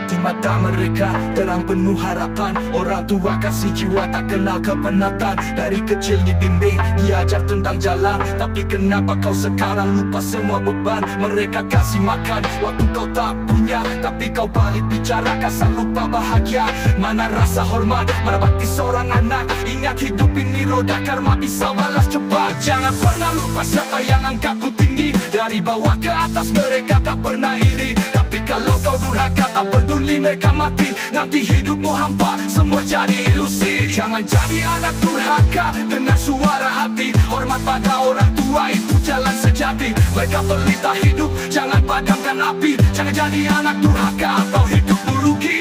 Di mata mereka terang penuh harapan. Orang tua kasih jiwa tak kenal kepenatan. Dari kecil di bimbing diajar tentang jalan. Tapi kenapa kau sekarang lupa semua beban? Mereka kasih makan waktu kau tak punya, tapi kau balik bicara kasar lupa bahagia. Mana rasa hormat, mana bakti seorang anak? Ingat hidup ini roda karma bisa balas cepat. Jangan pernah lupa siapa yang angkatmu tinggi. Dari bawah ke atas mereka tak pernah iri. Tapi kalau kau durhaka tak peduli mereka mati. Nanti hidupmu hampa, semua jadi ilusi. Jangan jadi anak durhaka dengan suara hati. Hormat pada orang tua itu jalan sejati. Mereka pelita hidup, jangan padamkan api. Jangan jadi anak durhaka atau hidupmu rugi.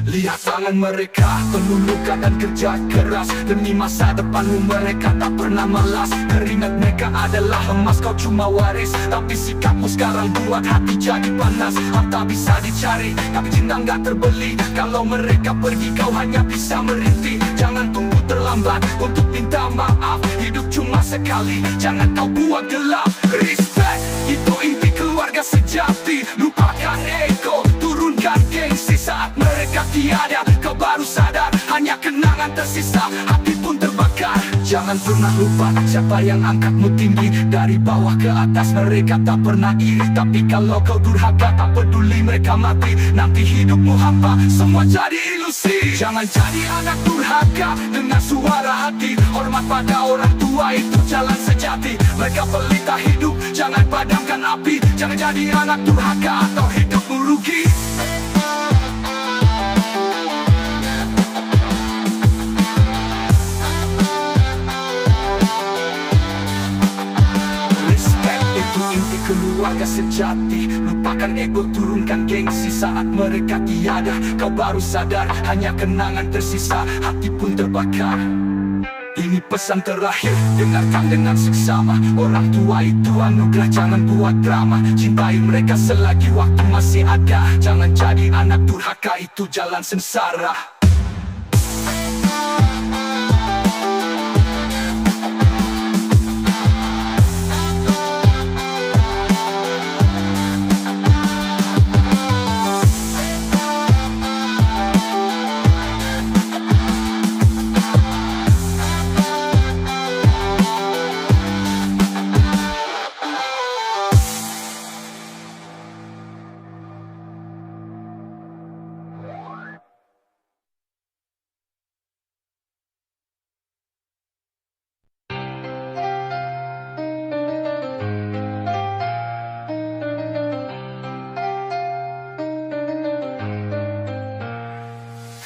Lihat tangan mereka penuh luka dan kerja keras. Demi masa depanmu mereka tak pernah malas. Keringat mereka adalah emas, kau cuma waris. Tapi sikapmu sekarang buat hati jadi panas. Harta bisa dicari, tapi cinta nggak terbeli. Kalau mereka pergi kau hanya bisa merintih. Jangan tunggu terlambat untuk minta maaf. Hidup cuma sekali, jangan kau buang gelap. Respect, itu inti keluarga sejati. Lupakan ego, turunkan gengsi. Saat mereka tiada, kau baru sadar. Hanya kenangan tersisa, hati pun terbakar. Jangan pernah lupa siapa yang angkatmu tinggi. Dari bawah ke atas mereka tak pernah iri. Tapi kalau kau durhaka tak peduli mereka mati. Nanti hidupmu hampa, semua jadi ilusi. Jangan jadi anak durhaka dengan suara hati. Hormat pada orang tua itu jalan sejati. Mereka pelita hidup, jangan padamkan api. Jangan jadi anak durhaka atau hidupmu rugi. Keluarga sejati, lupakan ego, turunkan gengsi. Saat mereka tiada, kau baru sadar. Hanya kenangan tersisa, hati pun terbakar. Ini pesan terakhir, dengarkan dengan seksama. Orang tua itu anugerah, jangan buat drama. Cintai mereka selagi waktu masih ada. Jangan jadi anak durhaka, itu jalan sengsara.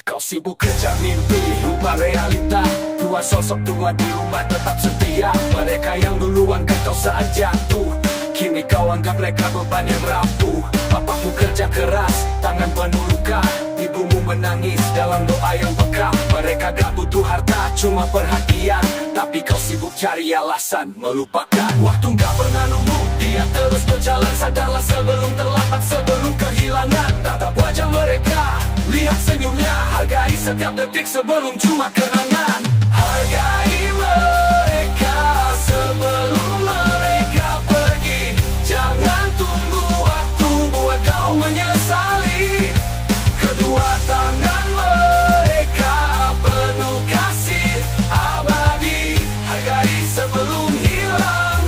Kau sibuk kejar mimpi, lupa realita. Dua sosok tua di rumah tetap setia. Mereka yang duluan kau saat jatuh, kini kau anggap mereka beban yang rapuh. Bapakmu kerja keras, tangan penuh luka. Ibumu menangis dalam doa yang peka. Mereka gak butuh harta, cuma perhatian. Tapi kau sibuk cari alasan melupakan. Waktu gak pernah nunggu, dia terus berjalan. Sadarlah sebelum terlambat, sebelum kehilangan. Tatap wajah mereka, lihat senyumnya. Hargai setiap detik sebelum cuma kenangan. Hargai mereka sebelum mereka pergi. Jangan tunggu waktu buat kau menyesali. Kedua tangan mereka penuh kasih abadi. Hargai sebelum hilang,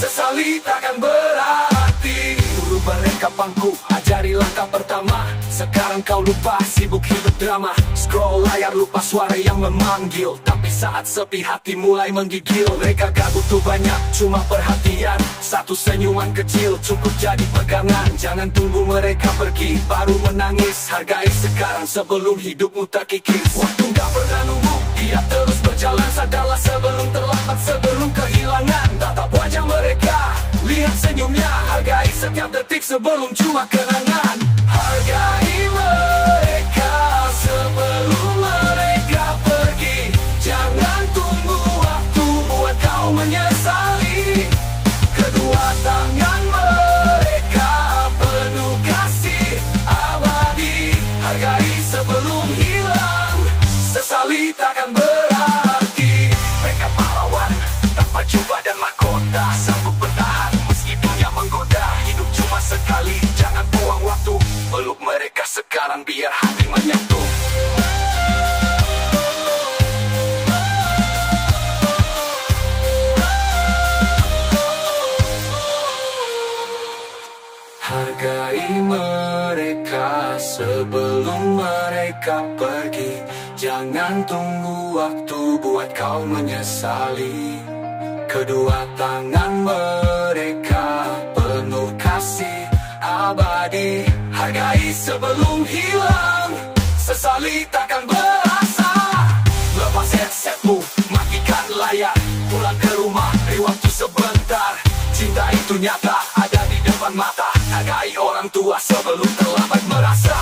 sesali takkan berarti. Dulu mereka pangku, ajari langkah pertama. Sekarang kau lupa, sibuk hidup drama. Scroll layar, lupa suara yang memanggil. Tapi saat sepi hati mulai menggigil. Mereka gak butuh banyak, cuma perhatian. Satu senyuman kecil cukup jadi pegangan. Jangan tunggu mereka pergi, baru menangis. Hargai sekarang sebelum hidupmu terkikis. Waktu gak pernah nunggu, dia terus berjalan. Sadarlah sebelum terlambat, sebelum kehilangan. Tatap wajah mereka, lihat senyumnya. Hargai setiap detik sebelum cuma kenangan. Hargai mereka sebelum mereka pergi. Jangan tunggu waktu buat kau menyesali. Kedua tangan mereka penuh kasih abadi. Hargai sebelum hilang, sesali takkan berarti. Mereka pahlawan tanpa jubah dan mahkota, sanggup bertahan meski dunia menggoda. Hidup cuma sekali, jangan buang waktu. orang biar hati menyatu. Hargai mereka sebelum mereka pergi. Jangan tunggu waktu buat kau menyesali. Kedua tangan mereka penuh kasih abadi. Hargai sebelum hilang, sesali takkan berasa. Lepas headsetmu, matikan layar, pulang ke rumah, beri waktu sebentar. Cinta itu nyata, ada di depan mata. Hargai orang tua sebelum terlambat merasa.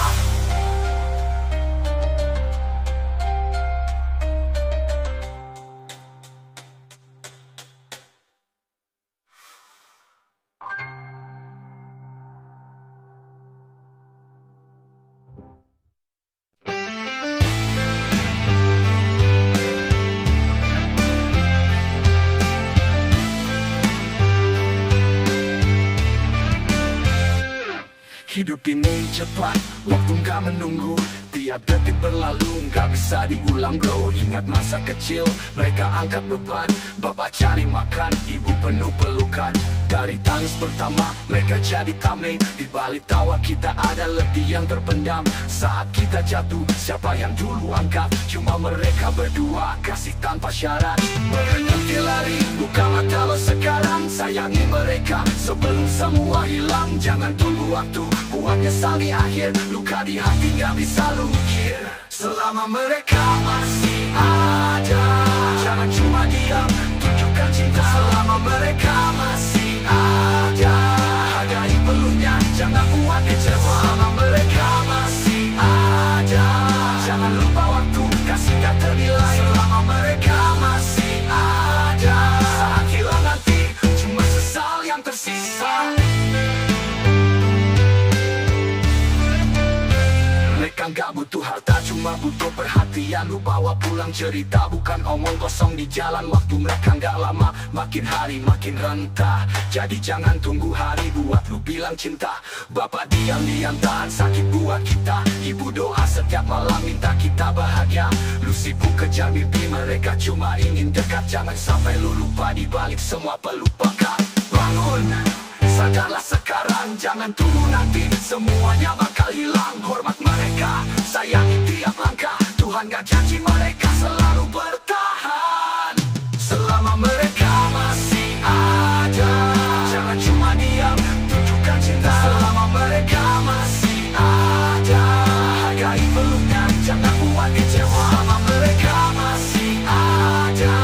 Hidup ini cepat, waktu gak menunggu. Tiap detik berlalu, gak bisa diulang bro. Ingat masa kecil, mereka angkat beban. Bapak cari makan, ibu penuh pelukan. Dari tangis pertama, mereka jadi tameng. Di balik tawa kita ada lebih yang terpendam. Saat kita jatuh, siapa yang dulu angkat? Cuma mereka berdua, kasih tanpa syarat. Berhenti lari, buka mata lo sekarang. Sayangi mereka, sebelum semua hilang. Jangan tunggu waktu, buat nyesal di akhir. Luka di hati gak bisa lukir. Selama mereka masih ada, jangan cuma diam, tunjukkan cinta. Selama mereka masih ada, hargai peluhnya, jangan buat kecewa. Selama mereka masih ada, jangan lupa waktu, kasih gak ternilai. Selama mereka masih ada, saat hilang nanti, cuma sesal yang tersisa. Mereka gak butuh harta, cuma butuh perhatian. Lu bawa pulang cerita, bukan omong kosong di jalan. Waktu mereka gak lama, makin hari makin rentah. Jadi jangan tunggu hari buat lu bilang cinta. Bapak diam-diam tahan sakit buat kita. Ibu doa setiap malam minta kita bahagia. Lu sibuk kejar mimpi, mereka cuma ingin dekat. Jangan sampai lu lupa di balik semua pelupakan. Bangun, sadarlah sekarang, jangan tunggu nanti. Semuanya bakal hilang. Hormat mereka, sayangi tiap langkah. Tuhan gak janji mereka selalu bertahan. Selama mereka masih ada, jangan cuma diam, tunjukkan cinta. Selama mereka masih ada, hargai peluhnya, jangan buat kecewa. Selama mereka masih ada,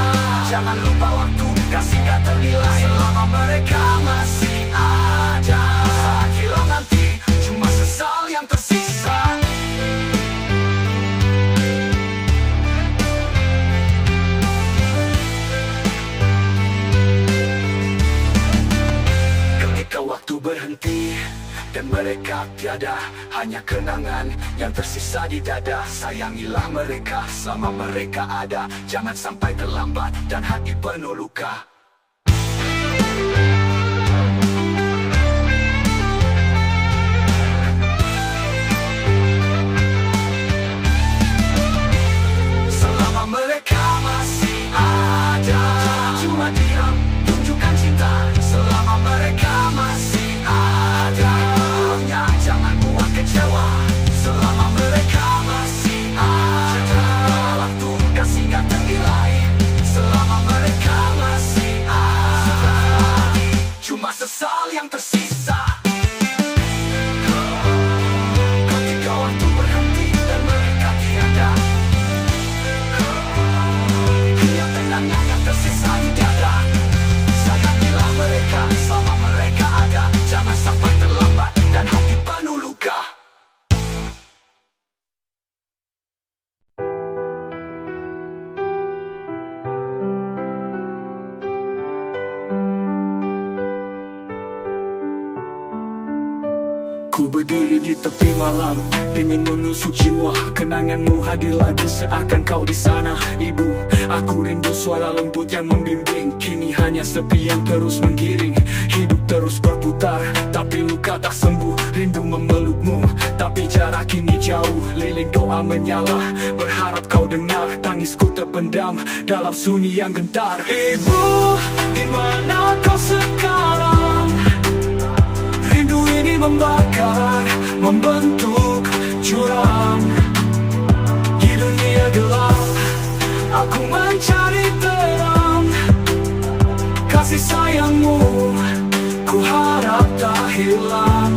jangan lupa waktu, kasih gak ternilai. Selama mereka masih ada, saat hilang nanti, cuma sesal yang tersisa. Ketika waktu berhenti dan mereka tiada, hanya kenangan yang tersisa di dada. Sayangilah mereka selama mereka ada, jangan sampai terlambat dan hati penuh luka. Selama mereka masih ada, cuma diam, tunjukkan cinta. Selama mereka masih ada, jangan buat kecewa. Selama mereka masih ada, waktu kasih gak ternilai. Selama mereka masih ada, cuma sesal yang tersisa. Ketika waktu berhenti dan mereka tiada, hanya kenangan yang tersisa di dada. Sayangilah mereka selama mereka ada, jangan sampai terlambat dan hati penuh luka. Ku berdiri di tepi malam, ingin menusuk jiwa. Kenanganmu hadir lagi seakan kau di sana. Ibu, aku rindu suara lembut yang membimbing. Kini hanya sepi yang terus menggiring. Hidup terus berputar, tapi luka tak sembuh. Rindu memelukmu, tapi jarak kini jauh. Lilin doa menyala, berharap kau dengar. Tangisku terpendam dalam sunyi yang gentar. Ibu, di mana kau sekarang? Rindu ini membakar, membentuk jurang. Di dunia gelap, aku mencari terang. Kasih sayangmu, ku harap tak hilang.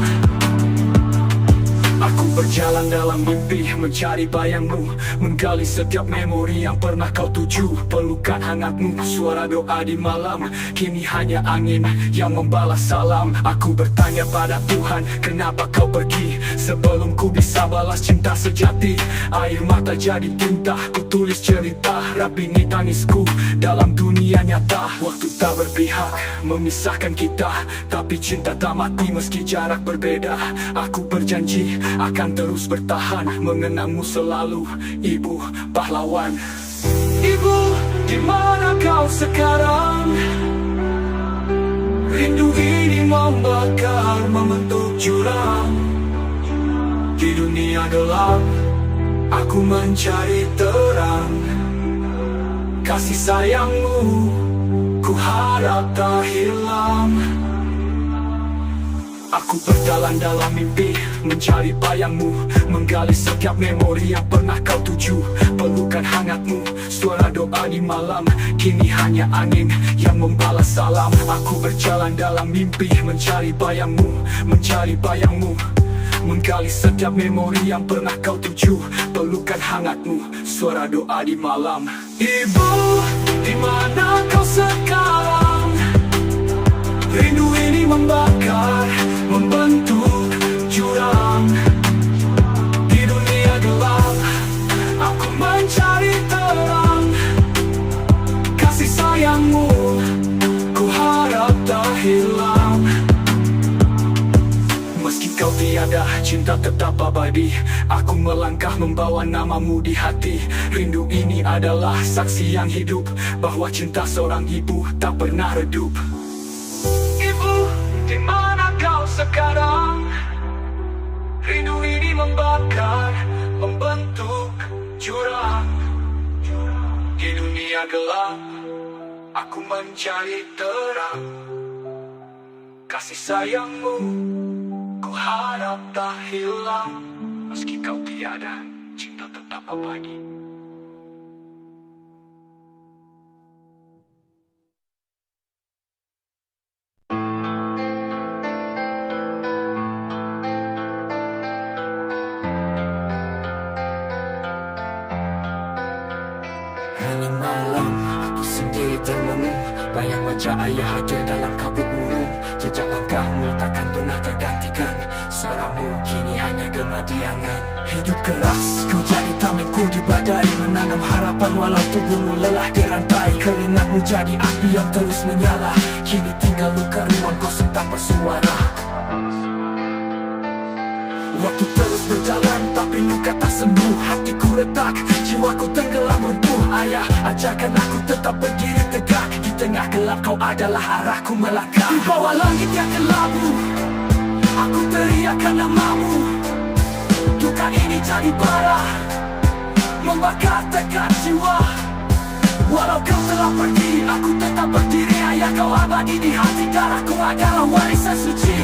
Aku berjalan dalam mimpi, mencari bayangmu, menggali setiap memori yang pernah kau tuju. Pelukan hangatmu, suara doa di malam, kini hanya angin yang membalas salam. Aku bertanya pada Tuhan, kenapa kau pergi sebelum ku bisa balas cinta sejati. Air mata jadi tinta, ku tulis cerita, rapini tangisku dalam dunia nyata. Waktu tak berpihak, memisahkan kita, tapi cinta tak mati meski jarak berbeda. Aku berjanji akan terus bertahan, mengenangmu selalu, Ibu pahlawan. Ibu, di mana kau sekarang? Rindu ini membakar, membentuk jurang. Di dunia gelap, aku mencari terang. Kasih sayangmu, ku harap tak hilang. Aku berjalan dalam mimpi, mencari bayangmu, menggali setiap memori yang pernah kau tuju. Pelukan hangatmu, suara doa di malam, kini hanya angin yang membalas salam. Aku berjalan dalam mimpi, mencari bayangmu, mencari bayangmu, menggali setiap memori yang pernah kau tuju. Pelukan hangatmu, suara doa di malam. Ibu, di mana kau sekarang? Rindu ini membakar, membentuk jurang. Di dunia gelap, aku mencari terang. Kasih sayangmu, ku harap tak hilang. Meski kau tiada, cinta tetap abadi. Aku melangkah membawa namamu di hati. Rindu ini adalah saksi yang hidup, bahwa cinta seorang ibu tak pernah redup. Di mana kau sekarang? Rindu ini membakar, membentuk jurang. Di dunia gelap, aku mencari terang. Kasih sayangmu, ku harap tak hilang. Meski kau tiada, cinta tetap abadi. Hening malam, aku sendiri termenung, bayang wajah ayah hadir dalam kabut murung. Jejak langkahmu takkan pernah tergantikan, suaramu kini hanya gema di angan. Hidup keras, kau jadi tamengku di badai, menanam harapan walau tubuhmu lelah dirantai. Keringatmu jadi api yang terus menyala, kini tinggal luka ruang kosong tak bersuara. Waktu terus berjalan, tapi luka tak sembuh. Hatiku retak, jiwaku tenggelam runtuh. Ayah, ajarkan aku tetap berdiri tegak. Di tengah gelap kau adalah arahku melangkah. Di bawah langit yang kelabu, aku teriakan namamu. Duka ini jadi parah, membakar tekad jiwa. Walau kau telah pergi, aku tetap berdiri. Ayah, kau abadi di hati, darahku adalah warisan suci.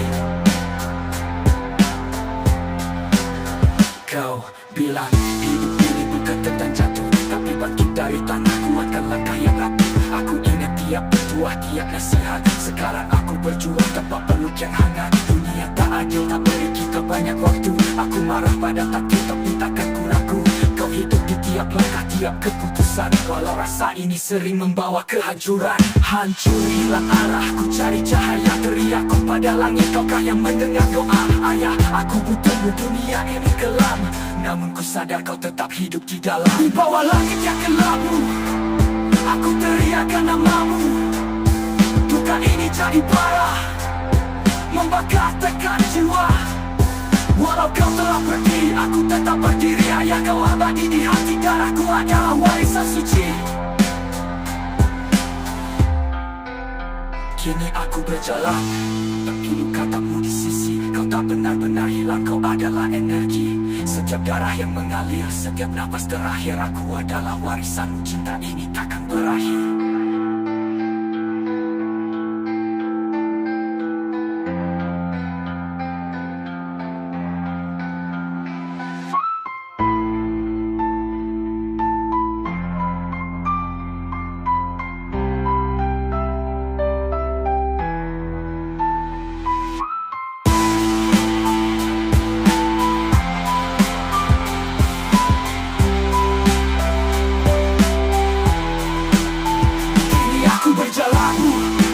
Kau bilang hidup ini bukan tentang jatuh, tapi bangkit dari tanah, kuatkan langkah yang rapuh. Aku ingat tiap petua, tiap nasihat. Sekarang aku berjuang tanpa peluk yang hangat. Dunia tak adil, tak beri kita banyak waktu. Aku marah pada takdir, tapi takkan ku ragu. Kau hidup di tiap langkah, tiap keputusan. Walau rasa ini sering membawa kehancuran. Hancur, hilang arah, ku cari cahaya. Teriakku pada langit, kaukah yang mendengar doa. Ayah, aku butuhmu, dunia ini kelam. Namun ku sadar kau tetap hidup di dalam. Di bawah langit yang kelabu, aku teriakan namamu. Duka ini jadi parah, membakar tekad jiwa. Walau kau telah pergi, aku tetap berdiri. Ayah, kau abadi di hati, darahku adalah warisan suci. Kini aku berjalan, kini katamu di sisi. Kau tak benar-benar hilang, kau adalah energi. Setiap darah yang mengalir, setiap napas terakhir. Aku adalah warisan, cinta ini takkan berakhir.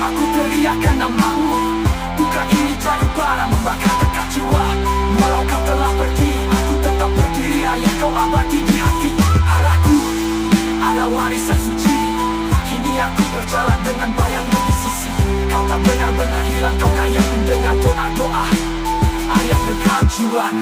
Aku teriakan namamu. Bukan ini jatuh para membakar dekat jiwa. Walau kau telah pergi, aku tetap berdiri. Hanya kau abadi di hati. Arahku ada warisan suci. Kini aku berjalan dengan bayangmu di sisi. Kau tak benar-benar hilang, kau hanya mendengar doa-doa ayat berkehancuran.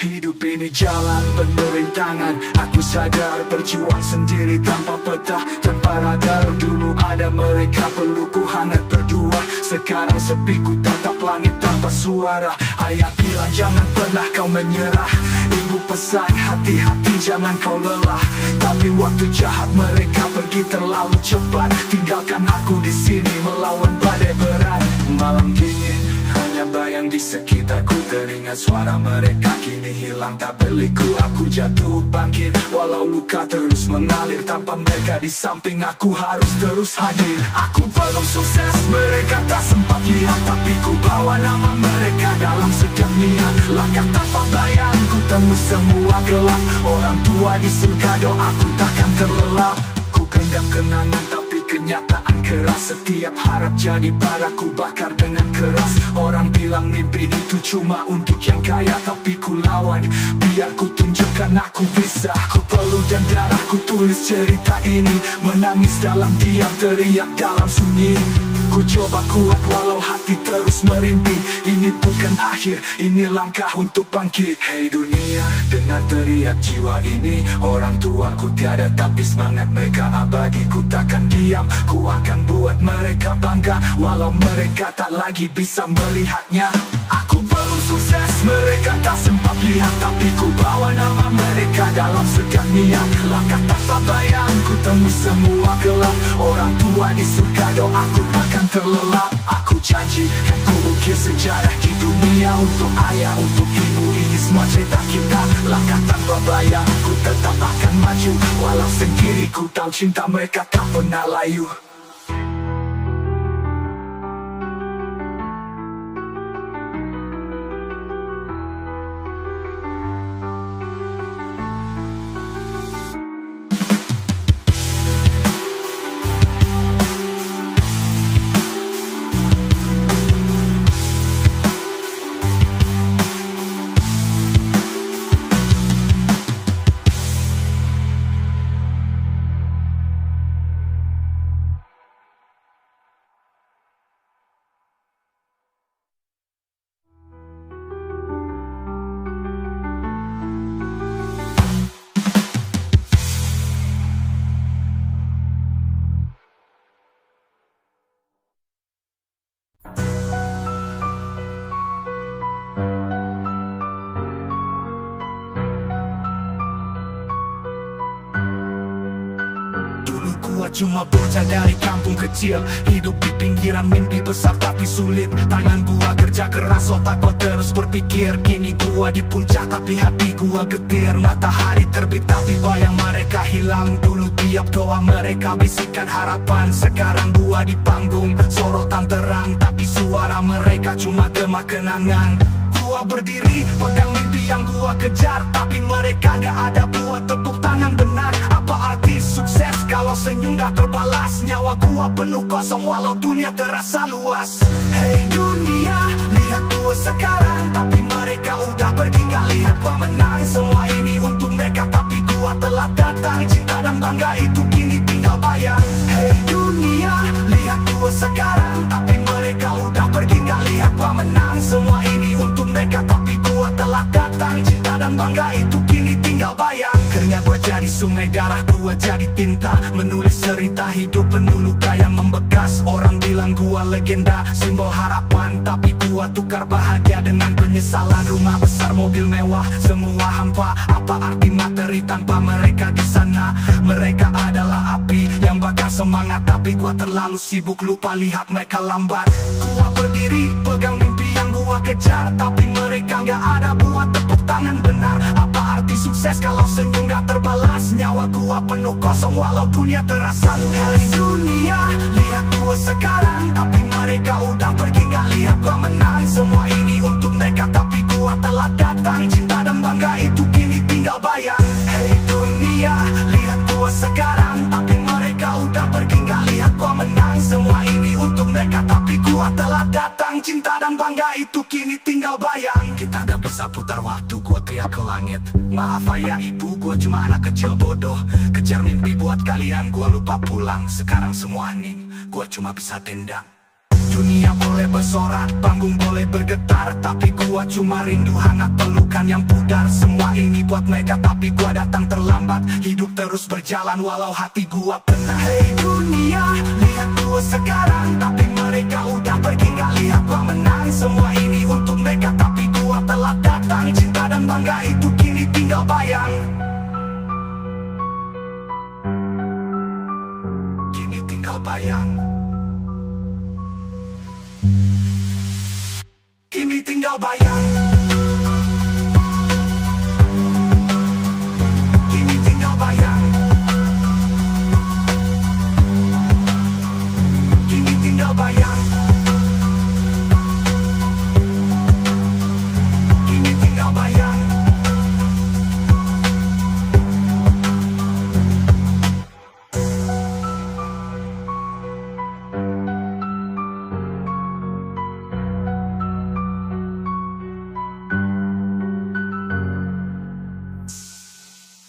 Hidup ini jalan pemerintangan. Aku sadar berjuang sendiri tanpa peta, tanpa radar. Dulu ada mereka pelukku hangat berdua. Sekarang sepi ku tatap langit tanpa suara. Ayah bilang jangan pernah kau menyerah. Ibu pesan hati-hati jangan kau lelah. Tapi waktu jahat mereka pergi terlalu cepat. Tinggalkan aku di sini melawan badai berat. Malam dingin hanya bayang di sekitarku. Teringat suara mereka kini hilang tak berliku. Aku jatuh bangkit walau luka terus mengalir. Tanpa mereka di samping aku harus terus hadir. Aku belum sukses, mereka tak sempat lihat. Tapi ku bawa nama mereka dalam setiap niat. Langkah tanpa bayang, ku temu semua gelap. Orang tua di surga doaku takkan terlelap. Ku pendam kenangan tapi kenyataan keras. Setiap harap jadi bara ku bakar dengan keras. Orang bilang mimpi itu cuma untuk yang kaya. Tapi ku lawan, biar ku tunjukkan aku bisa. Ku peluk dan darah ku tulis cerita ini. Menangis dalam diam, teriak dalam sunyi. Ku coba kuat walau hati terus merintih. Ini bukan akhir, ini langkah untuk bangkit. Hei dunia, dengar teriak jiwa ini. Orang tuaku tiada tapi semangat mereka abadi. Ku takkan diam, ku akan buat mereka bangga. Walau mereka tak lagi bisa melihatnya. Aku belum sukses, mereka tak sempat lihat. Tapi ku bawa nama mereka dalam setiap niat. Langkah tanpa bayang, ku temu semua gelap. Orang tua di surga doaku takkan terlelap. Aku janji kan ku ukir sejarah di dunia. Untuk ayah, untuk ibu, ini semua cerita kita. Langkah tanpa bayang, ku tetap akan maju. Walau sendiri ku tahu cinta mereka tak pernah layu. Cuma bocah dari kampung kecil, hidup di pinggiran, mimpi besar tapi sulit. Tangan gua kerja keras, otak gua terus berpikir. Kini gua di puncak tapi hati gua getir. Matahari terbit tapi bayang mereka hilang. Dulu tiap doa mereka bisikan harapan. Sekarang gua di panggung, sorotan terang. Tapi suara mereka cuma gema kenangan. Gua berdiri, pegang mimpi yang gua kejar. Tapi mereka gak ada buat tepuk tangan benar. Apa arti sukses kalau senyum gak terbalas? Nyawa gua penuh kosong walau dunia terasa luas. Hei dunia, lihat gua sekarang, tapi mereka udah pergi. Gak lihat gua menang, semua ini untuk mereka, tapi gua telah datang. Cinta dan bangga itu kini tinggal bayang. Hey dunia, lihat gua sekarang, tapi mereka udah pergi. Gak lihat gua menang, semua ini untuk mereka, tapi gua telah datang. Cinta dan bangga itu kini tinggal bayang. Kerja gua jadi sungai, darah gua jadi tinta, menulis cerita hidup penuh luka yang membekas. Orang bilang gua legenda, simbol harapan, tapi gua tukar bahagia dengan penyesalan. Rumah besar, mobil mewah, semua hampa. Apa arti materi tanpa mereka di sana? Mereka adalah api yang bakar semangat, tapi gua terlalu sibuk lupa lihat mereka lambat. Gua berdiri, pegang mimpi yang gua kejar, tapi mereka gak ada buat tepuk tangan benar. Apa arti sukses kalau senyum gak terbalas? Nyawa gua penuh kosong walau dunia terasa luas. Hey dunia, lihat gua sekarang, tapi mereka udah pergi. Gak lihat gua menang, semua ini untuk mereka, tapi gua telah datang. Cinta dan bangga itu kini tinggal bayang. Hey dunia, lihat gua sekarang, tapi mereka udah pergi. Gak lihat gua menang, semua ini untuk mereka, tapi gua telah datang. Cinta dan bangga itu kini tinggal bayang. Kita gak bisa putar waktu, gua teriak ke langit. Maaf ayah ibu, gua cuma anak kecil bodoh. Kejar mimpi buat kalian, gua lupa pulang. Sekarang semua hening, gua cuma bisa tendang. Dunia boleh bersorak, panggung boleh bergetar, tapi gua cuma rindu hangat pelukan yang pudar. Semua ini buat mereka, tapi gua datang terlambat. Hidup terus berjalan walau hati gua penat. Hey dunia, lihat gua sekarang, tapi mereka udah pergi. Gak lihat gua menang, semua ini untuk mereka, tapi gua telah datang. Cinta dan bangga itu kini tinggal bayang. Kini tinggal bayang. Kini tinggal bayang. Kini tinggal bayang. Kini tinggal bayang. Kini tinggal bayang.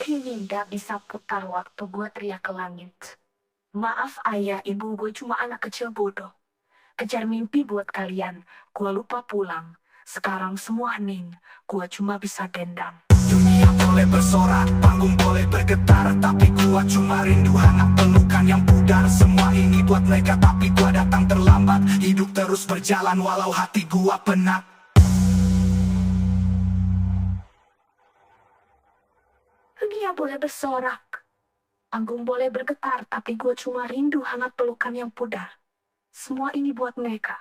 Kini gak bisa putar waktu, gue teriak ke langit. Maaf ayah ibu, gue cuma anak kecil bodoh. Kejar mimpi buat kalian, gue lupa pulang. Sekarang semua hening, gue cuma bisa dendam. Dunia boleh bersorak, panggung boleh bergetar, tapi gua cuma rindu hangat pelukan yang pudar. Semua ini buat mereka, tapi gua datang terlambat. Hidup terus berjalan walau hati gua penat. Dunia boleh bersorak, panggung boleh bergetar, tapi gue cuma rindu hangat pelukan yang pudar. Semua ini buat mereka.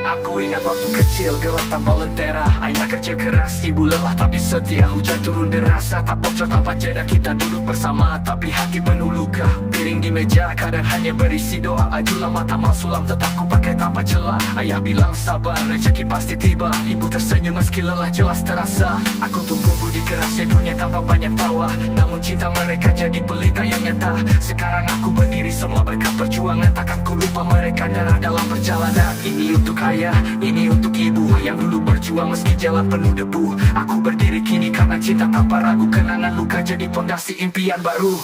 Aku ingat waktu kecil, gelap tanpa lentera. Ayah kerja keras, ibu lelah tapi setia. Hujan turun derasa, tak bocor tanpa jeda. Kita duduk bersama, tapi hati penuh luka. Piring di meja, kadang hanya berisi doa. Ajulah mata mal sulam, tetap ku pakai tanpa celah. Ayah bilang sabar, rezeki pasti tiba. Ibu tersenyum meski lelah jelas terasa. Aku tumbuh budi kerasnya dunia tanpa banyak tawa. Namun cinta mereka jadi pelita yang nyata. Sekarang aku berdiri semua berkat perjuangan. Takkan ku lupa mereka darah dalam perjalanan. Ini untuk ayah, ini untuk ibu yang dulu berjuang meski jalan penuh debu. Aku berdiri kini karena cinta tanpa ragu. Kenangan luka jadi pondasi impian baru.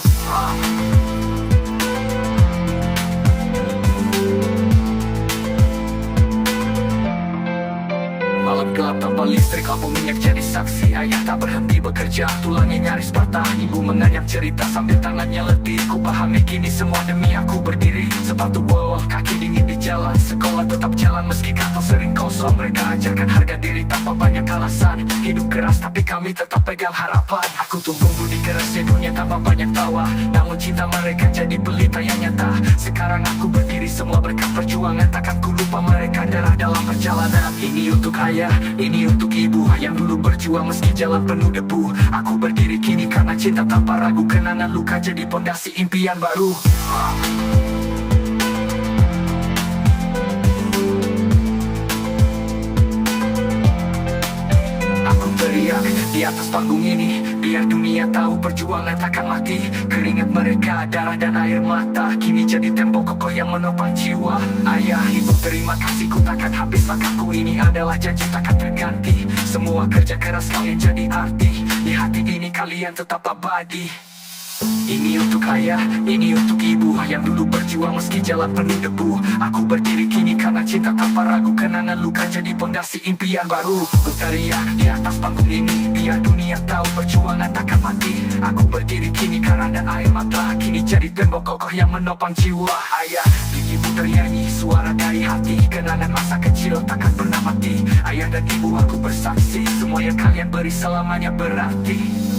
Malam gelap tanpa listrik, lampu minyak jadi saksi. Ayah tak berhenti bekerja, tulangnya nyaris patah. Ibu menganyam cerita sambil tangannya letih. Ku pahami kini semua demi aku berdiri. Sepatu bawah, kaki dingin di jalan. Sekolah tetap jalan meski kantong sering kosong. Mereka ajarkan harga diri tanpa banyak alasan. Hidup keras tapi kami tetap pegang harapan. Aku tumbuh budi kerasnya dunia tanpa banyak tawa. Namun cinta mereka jadi pelita yang nyata. Sekarang aku berdiri semua berkat perjuangan. Takkan ku lupa mereka darah dalam perjalanan. Ini untuk ayah, ini untuk ibu yang dulu berjuang meski jalan penuh debu. Aku berdiri kini karena cinta tanpa ragu. Kenangan luka jadi pondasi impian baru. Aku di atas panggung ini, biar dunia tahu perjuangan takkan mati. Keringat mereka, darah dan air mata, kini jadi tembok kokoh yang menopang jiwa. Ayah, ibu, terima kasih, ku takkan habis makaku. Ini adalah janji takkan terganti. Semua kerja keras kalian jadi arti. Di hati ini kalian tetap abadi. Ini untuk ayah, ini untuk ibu yang dulu berjuang meski jalan penuh debu. Aku berdiri kini karena cinta tanpa ragu. Kenangan luka jadi pondasi impian baru. Berteriak di atas panggung ini, biar dunia tahu perjuangan takkan mati. Aku berdiri kini karena ada air mata, kini jadi tembok kokoh yang menopang jiwa. Ayah, ibu ternyanyi, suara dari hati. Kenangan masa kecil takkan pernah mati. Ayah dan ibu aku bersaksi, semua yang kalian beri selamanya berarti.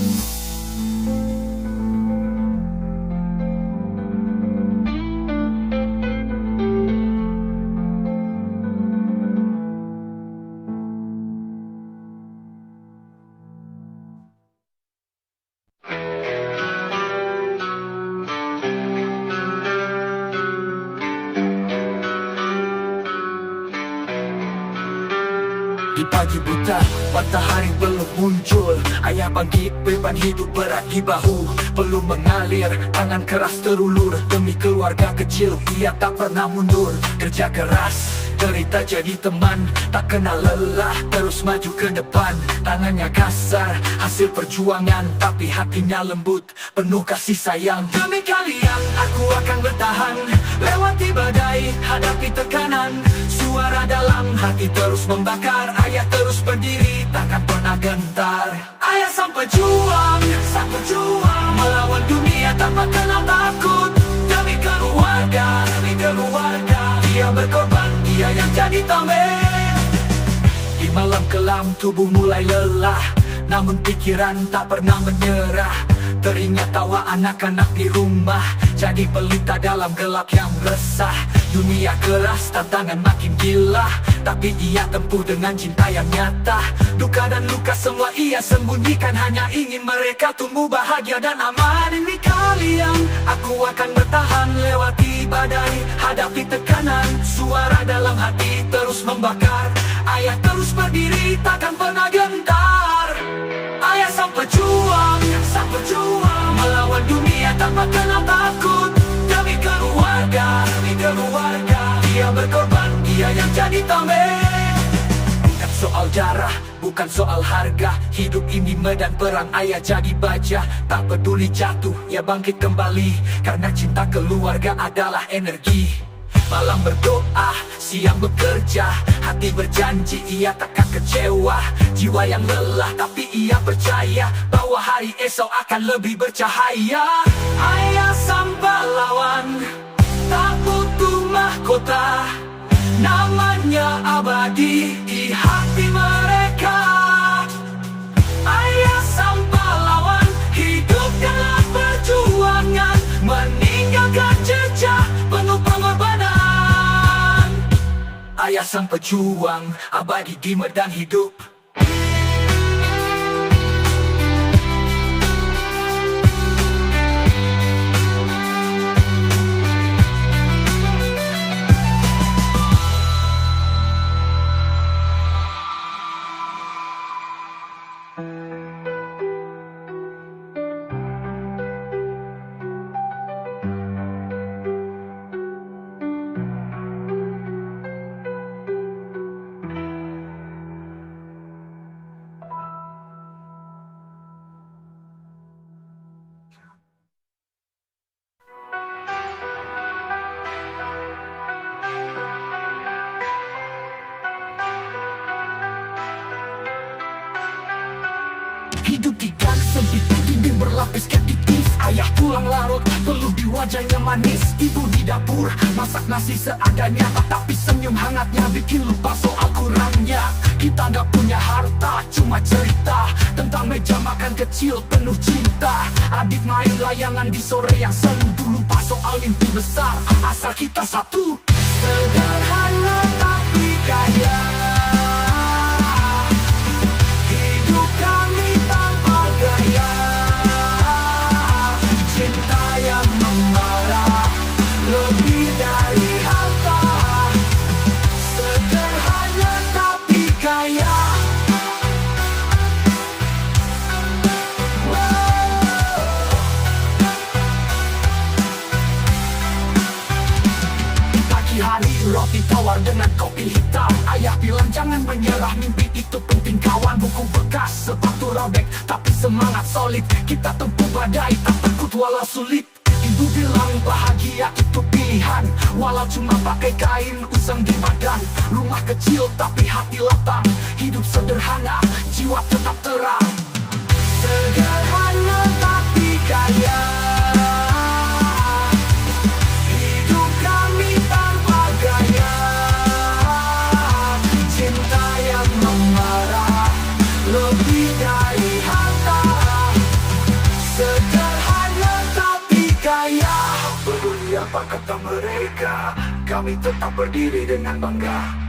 Di pagi buta, matahari belum muncul. Ayah bangkit, beban hidup berat di bahu. Belum mengalir, tangan keras terulur. Demi keluarga kecil, ia tak pernah mundur. Kerja keras, derita jadi teman. Tak kenal lelah, terus maju ke depan. Tangannya kasar, hasil perjuangan, tapi hatinya lembut, penuh kasih sayang. Demi kalian, aku akan bertahan. Lewati badai, hadapi tekanan. Suara dalam hati terus membakar. Ayah terus berdiri, takkan pernah gentar. Ayah sang pejuang, melawan dunia tanpa kenal takut. Demi keluarga, dia berkorban, dia yang jadi tameng. Di malam kelam tubuh mulai lelah, namun pikiran tak pernah menyerah. Teringat tawa anak-anak di rumah, jadi pelita dalam gelap yang resah. Dunia keras, tantangan makin gila, tapi ia tempuh dengan cinta yang nyata. Duka dan luka semua ia sembunyikan, hanya ingin mereka tumbuh bahagia dan aman. Ini kalian, aku akan bertahan. Lewati badai, hadapi tekanan. Suara dalam hati terus membakar. Ayah terus berdiri, takkan pernah gentar. Ayah sang pejuang, melawan dunia tanpa kenal takut. Demi keluarga, dia berkorban, dia yang jadi tameng. Bukan soal darah, bukan soal harga. Hidup ini medan perang, ayah jadi baja. Tak peduli jatuh, ia bangkit kembali. Karena cinta keluarga adalah energi. Malam berdoa, siang bekerja, hati berjanji ia takkan kecewa. Jiwa yang lelah tapi ia percaya bahwa hari esok akan lebih bercahaya. Ayah sang pahlawan, tak butuh mahkota, namanya abadi di hati mereka. Ayah sang pahlawan, hidup dalam perjuangan, meninggalkan jejak penuh pengorbanan. Ayah sang pejuang, abadi di medan hidup. Hidup di gang sempit, dinding berlapis kayak tipis. Ayah pulang larut, peluh di wajahnya manis. Ibu di dapur, masak nasi seadanya, tapi senyum hangatnya bikin lupa soal kurangnya. Kita gak punya harta, cuma cerita tentang meja makan kecil penuh cinta. Adik main layangan di sore yang sendu, lupa soal mimpi besar, asal kita satu. Sederhana tapi kaya, hidup kami tanpa gaya. Cinta yang membara, lebih dari harta. Sederhana tapi kaya. tawar dengan kopi hitam. Ayah bilang jangan menyerah, mimpi itu penting kawan. Buku bekas, sepatu robek, tapi semangat solid. Kita tempuh badai, tak takut walau sulit. Ibu bilang bahagia itu pilihan, walau cuma pakai kain usang di badan. Rumah kecil tapi hati lapang, hidup sederhana, jiwa tetap terang. Sederhana tapi kaya, hidup kami tanpa gaya. Cinta yang memerah, lebih dari harta. Sederhana tapi kaya. Peduli apa kata mereka, kami tetap berdiri dengan bangga.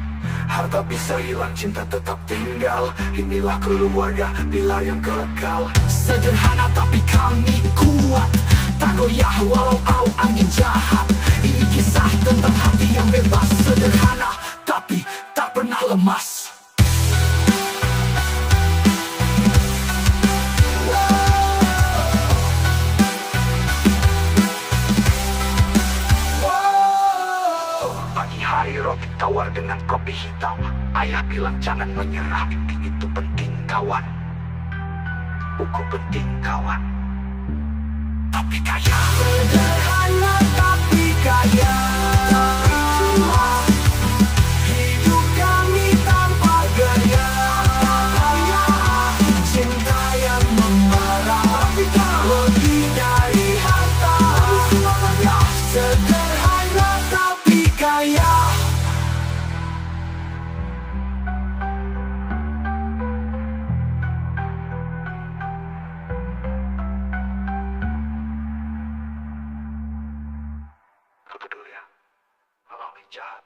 Harta bisa hilang, cinta tetap tinggal. Inilah keluarga, pilar yang kekal. Sederhana tapi kami kuat, tak goyah walau au angin jahat. Ini kisah tentang hati yang bebas. Sederhana tapi tak pernah lemas. Pagi hari roti tawar dengan kopi hitam. Ayah bilang jangan menyerah, mimpi itu penting kawan. Buku penting kawan, tapi kaya. Sederhana tapi kaya. Hidup kami tanpa gaya. Cinta yang memerah, lebih dari harta. Sederhana tapi kaya. Gak peduli ya, kalau jahat.